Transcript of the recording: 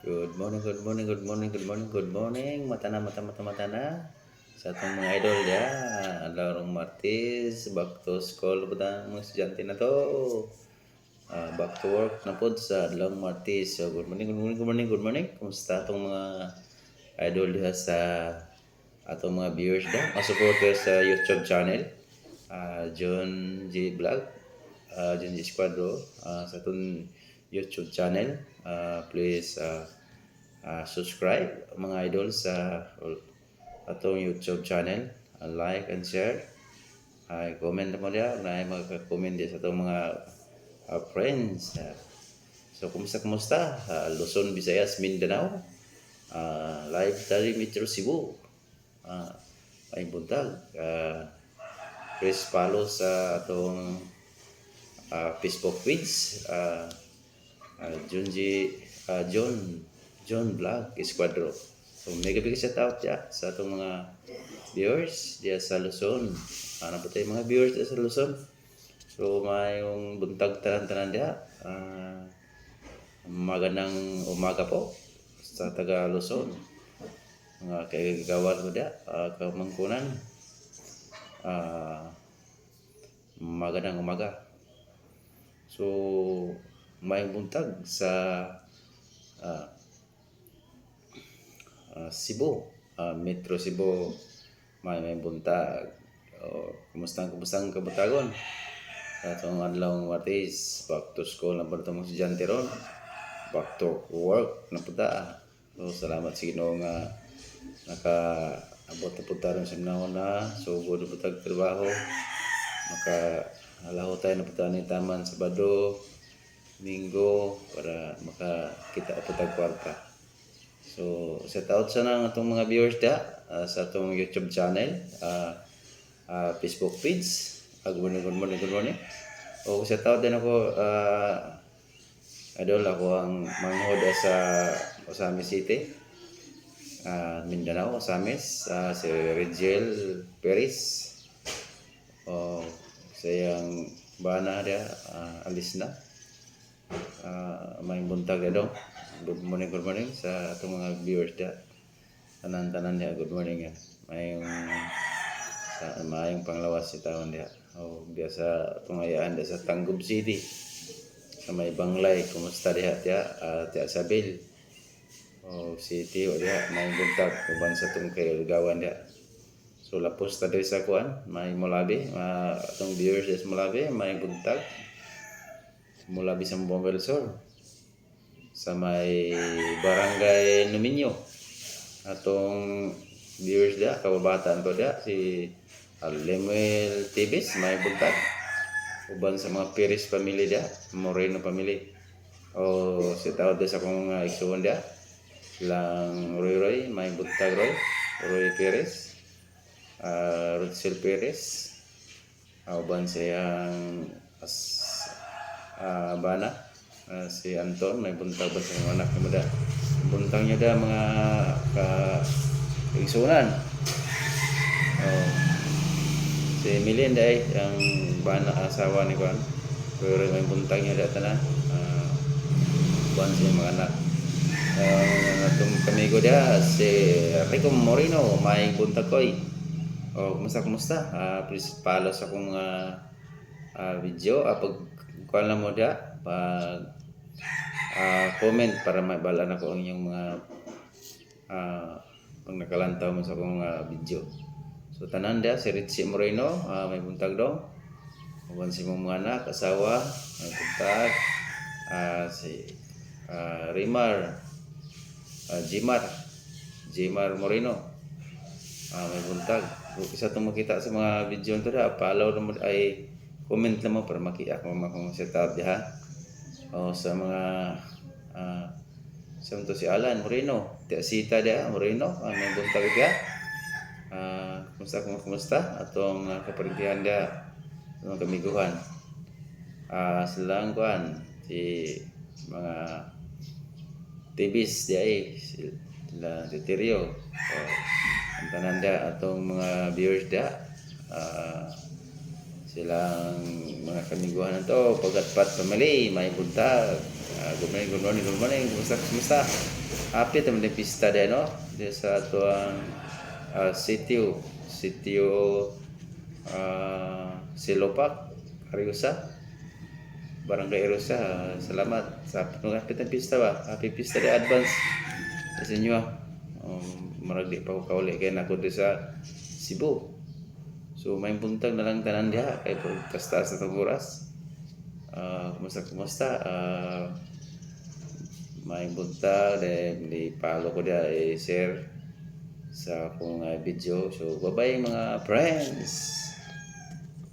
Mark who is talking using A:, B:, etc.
A: Good morning, good morning, good morning, good morning, good morning. Mata na, mata na. Sa atong mga idol ya, adlaw rong Martes, back to school po ta mga estudyante na to. Back to work na po sa adlaw Martes. So, good morning, good morning, good morning, good morning. Kumusta atong mga idol diha sa atong mga viewers da, mga supporters sa YouTube channel. John G Vlog, John G Squadro, sa atong YouTube channel. Please subscribe mga idol sa atong YouTube channel, like and share, comment mo diya na mag-comment diya sa atong mga friends. So kumusta Luzon, Visayas, Mindanao, live dari Metro Cebu, ay buntag. Please follow sa atong Facebook page, John Vlog Squadro. So mega big shout out ya sa atong mga viewers diya sa Luzon. Ano po tayo mga viewers diya sa Luzon? So mayong buntag tanan-tanan diya. Magandang umaga po sa taga Luzon. Mga kaigawan ko diya, kamangkunan. Magandang umaga. So may buntag sa Cebu, Metro Cebu, may buntag. Kumusta kabutagon? Atong adlaw Martes, back to school na po itong mga estudyante ron. Back to work na po ta. So salamat sa Ginoo nga nakaabot na po ta ron sa minahon na. So good po tag trabaho. Alaho tayo na po ta ni taman Sabado, Minggo para makakita po tag kwarta. So shout out sa nang atong mga viewers da sa atong YouTube channel, Facebook page. Good morning. O shout out din ako, idol ako ang manghod sa Osamis City, Mindanao, Osamis, si Rigel Perez. Sayang bana dia alis na. May buntag dia dong. Good morning sa atong mga viewers dia. Tanan-tanan dia good morning ya. Mayong panglawas si taon dia. Biasa pangayaan dia sa Tangub City. Sa may Banglay, kumusta dia Tia Sabil. City o dia may buntag uban sa tong kaigawan dia. So lapos ta diri sa kuan, may Molabi, atong viewers des Molabi, may buntag. Molabi sa Buanga del Sur. Sa may Barangay Numinyo. Atong viewers dia, kababataan ko dia, si Lemuel Tibis, may buntag. Uban sa mga Perez family dia, Moreno family. Si tawad sa akong mga igsuon dia. Silang Roy, may buntag Roy Perez. Rudsel Perez. Uban siyang bana. Si Anton, may buntag ba sa mga anak na muda. Buntang niya da mga kaigsunan. Si Melinda ang bana asawa ni Juan. Pero may buntang niya da tanan. Buwan siya mga anak. Itong kamigo dia si Rico Moreno, may buntag koy. Kumusta? Please follow sa akong video. Pag kuha lang mo dia, pag comment para maibalaan ako ang inyong mga pag nakalantaw mo sa akong video. So tanan dia si Richie Moreno, may buntag daw. Uban si mong mga anak, asawa, may buntag. Si Rimar, Jimar Moreno, may buntag. Isa itong makita sa mga video nito da, follow na mo ay comment na mo para makita ko mga setup diha. Sa mga si Alan Moreno, Tia Sita dia Moreno, may buntag dia. Kumusta atong kaparintihan dia mga kamiguhan. Silang kuan si mga Tibis dia sila Deterio. Ang tanan dia atong mga viewers dia, silang mga kamiguhan na to, Pagatpat family, may buntag. Good morning. Kumusta? Apit naman yung pista din, no? Di sa tuang sitio. Sitio Silopak, Ariusa. Barangay Ariusa. Salamat. Sa apit ng pista ba? Happy pista di advance. Sa inyo. Marag di pa ko kauli kaya na ako di sa Cebu. So may buntag na lang tanan diha kay pagtaas na itong oras. Kumusta? May buntag di follow ko diha i-share sa akong video. So bye-bye mga friends.